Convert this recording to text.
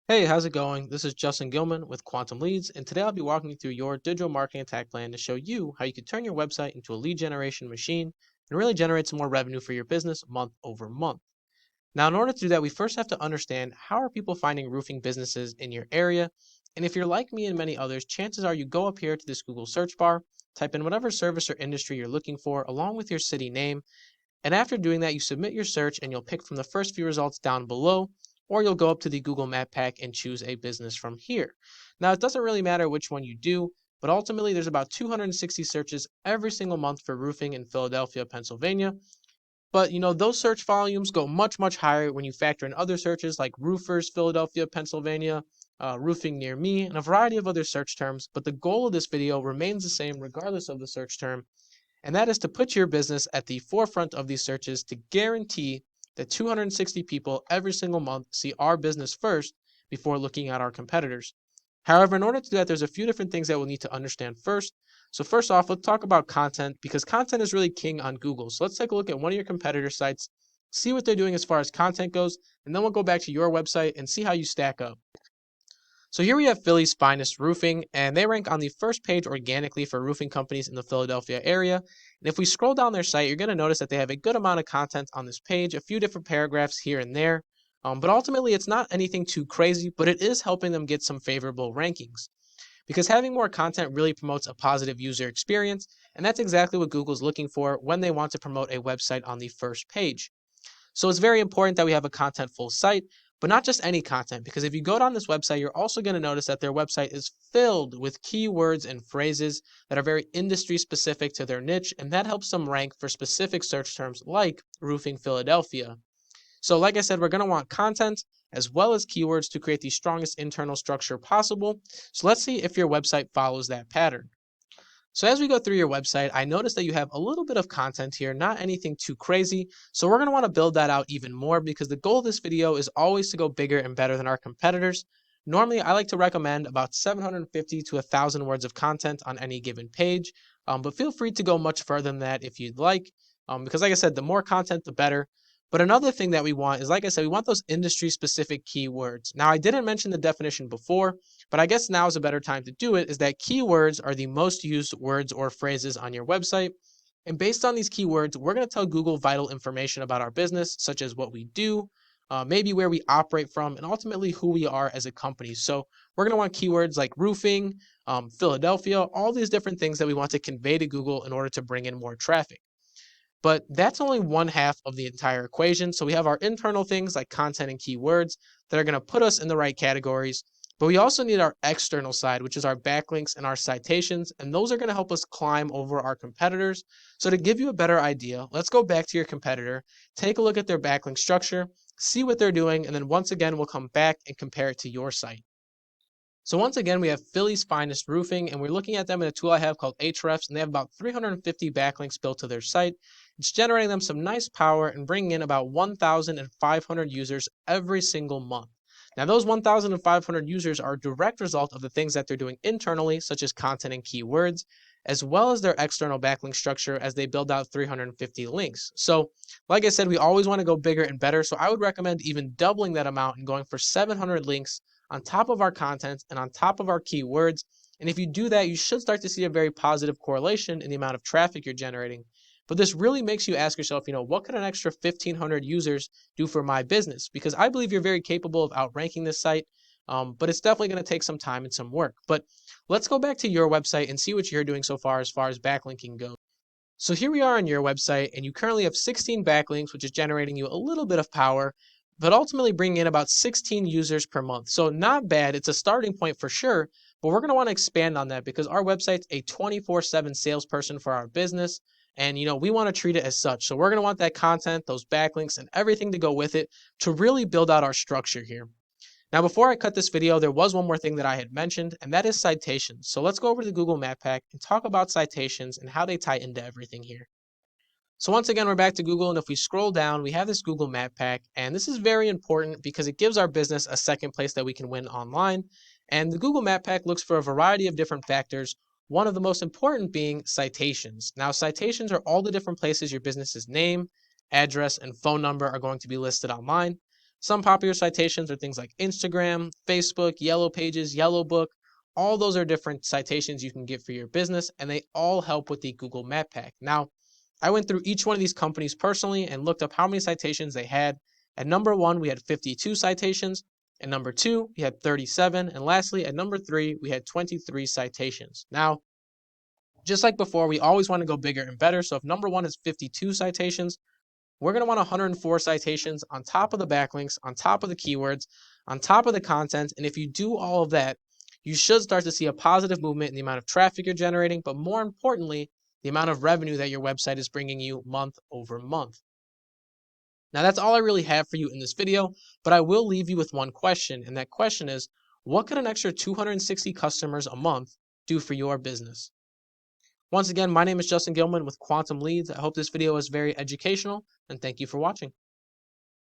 Hey, how's it going? This is Justin Gilman with Quantum Leads, and today I'll be walking you through your digital marketing attack plan to show you how you can turn your website into a lead generation machine and really generate some more revenue for your business month over month. Now, in order to do that, we first have to understand how are people finding roofing businesses in your area. And if you're like me and many others, chances are you go up here to this Google search bar, type in whatever service or industry you're looking for, along with your city name, and after doing that, you submit your search and you'll pick from the first few results down below, or you'll go up to the Google Map Pack and choose a business from here. Now, it doesn't really matter which one you do, but ultimately there's about 260 searches every single month for roofing in Philadelphia, Pennsylvania. But those search volumes go much, much higher when you factor in other searches like roofers, Philadelphia, Pennsylvania, roofing near me, and a variety of other search terms. But the goal of this video remains the same regardless of the search term, and that is to put your business at the forefront of these searches to guarantee that 260 people every single month see our business first before looking at our competitors. However, in order to do that, there's a few different things that we'll need to understand first. So first off, let's talk about content because content is really king on Google. So let's take a look at one of your competitor sites, see what they're doing as far as content goes, and then we'll go back to your website and see how you stack up. So here we have Philly's Finest Roofing, and they rank on the first page organically for roofing companies in the Philadelphia area. And if we scroll down their site, you're going to notice that they have a good amount of content on this page, a few different paragraphs here and there. But ultimately, it's not anything too crazy, but it is helping them get some favorable rankings. Because having more content really promotes a positive user experience, and that's exactly what Google's looking for when they want to promote a website on the first page. So it's very important that we have a contentful site, but not just any content, because if you go down this website, you're also going to notice that their website is filled with keywords and phrases that are very industry specific to their niche, and that helps them rank for specific search terms like roofing Philadelphia. So like I said, we're going to want content as well as keywords to create the strongest internal structure possible. So let's see if your website follows that pattern. So as we go through your website, I noticed that you have a little bit of content here, not anything too crazy. So we're going to want to build that out even more because the goal of this video is always to go bigger and better than our competitors. Normally, I like to recommend about 750 to 1,000 words of content on any given page, but feel free to go much further than that if you'd like, because like I said, the more content, the better. But another thing that we want is, like I said, we want those industry-specific keywords. Now, I didn't mention the definition before, but I guess now is a better time to do it, is that keywords are the most used words or phrases on your website. And based on these keywords, we're going to tell Google vital information about our business, such as what we do, maybe where we operate from, and ultimately who we are as a company. So we're going to want keywords like roofing, Philadelphia, all these different things that we want to convey to Google in order to bring in more traffic. But that's only one half of the entire equation. So we have our internal things like content and keywords that are going to put us in the right categories. But we also need our external side, which is our backlinks and our citations. And those are going to help us climb over our competitors. So to give you a better idea, let's go back to your competitor, take a look at their backlink structure, see what they're doing, and then once again, we'll come back and compare it to your site. So once again, we have Philly's Finest Roofing, and we're looking at them in a tool I have called Ahrefs, and they have about 350 backlinks built to their site. It's generating them some nice power and bringing in about 1,500 users every single month. Now, those 1,500 users are a direct result of the things that they're doing internally, such as content and keywords, as well as their external backlink structure as they build out 350 links. So, like I said, we always want to go bigger and better. So I would recommend even doubling that amount and going for 700 links on top of our content and on top of our keywords. And if you do that, you should start to see a very positive correlation in the amount of traffic you're generating. But this really makes you ask yourself, what could an extra 1,500 users do for my business? Because I believe you're very capable of outranking this site, but it's definitely going to take some time and some work. But let's go back to your website and see what you're doing so far as backlinking goes. So here we are on your website, and you currently have 16 backlinks, which is generating you a little bit of power, but ultimately bringing in about 16 users per month. So not bad. It's a starting point for sure, but we're going to want to expand on that because our website's a 24/7 salesperson for our business. And, we want to treat it as such. So we're going to want that content, those backlinks, and everything to go with it to really build out our structure here. Now, before I cut this video, there was one more thing that I had mentioned, and that is citations. So let's go over to the Google Map Pack and talk about citations and how they tie into everything here. So once again, we're back to Google, and if we scroll down, we have this Google Map Pack, and this is very important because it gives our business a second place that we can win online. And the Google Map Pack looks for a variety of different factors, one of the most important being citations. Now, citations are all the different places your business's name, address, and phone number are going to be listed online. Some popular citations are things like Instagram, Facebook, Yellow Pages, Yellow Book. All those are different citations you can get for your business, and they all help with the Google Map Pack. Now, I went through each one of these companies personally and looked up how many citations they had. At number one, we had 52 citations. At number two, we had 37. And lastly, at number three, we had 23 citations. Now, just like before, we always want to go bigger and better. So if number one is 52 citations, we're going to want 104 citations on top of the backlinks, on top of the keywords, on top of the content. And if you do all of that, you should start to see a positive movement in the amount of traffic you're generating, but more importantly, the amount of revenue that your website is bringing you month over month. Now, that's all I really have for you in this video, but I will leave you with one question. And that question is, what could an extra 260 customers a month do for your business? Once again, my name is Justin Gilman with Quantum Leads. I hope this video was very educational, and thank you for watching.